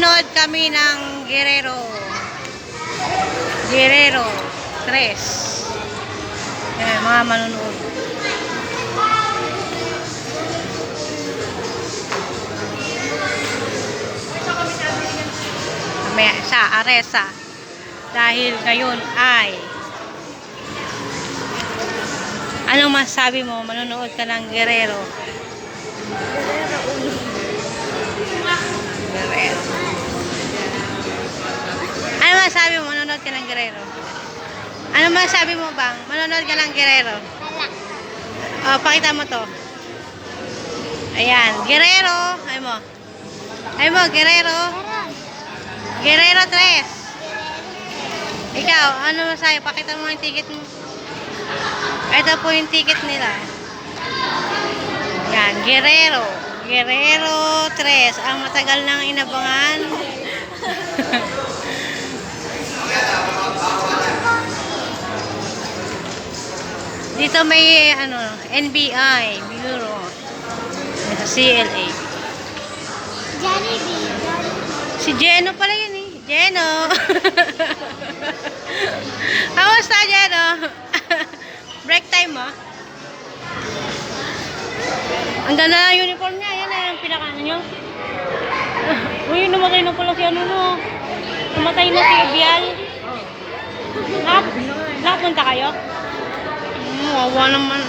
Manonood kami ng Guerrero. Guerrero 3. Ayan, mga manonood. May sa Aresa. Dahil ngayon ay anong masasabi mo? Manonood ka ng Guerrero. Guerrero. Ano masasabi mo? Manonood ka ng Guerrero. Ano masasabi mo bang? Manonood ka ng Guerrero. Oh, pakita mo to. Ayan, Guerrero. Ay mo. Ay mo, Guerrero. Guerrero 3. Ikaw, ano masasabi? Pakita mo yung ticket mo. Ito po yung ticket nila. Yan, Guerrero. Guerrero 3. Ang matagal nang inabangan. Dito may ano, NBI Bureau. Sa CLA. Jollibee. Si Jeno pala yun eh. Jeno. Kamusta, Jeno? Break time mo? Ang ganda na uniform niya. Yan na yung pinakaano nyo. Uy, namatay na pala si ano no. Namatay na si Bial. Nakapunta kayo? Wawa naman.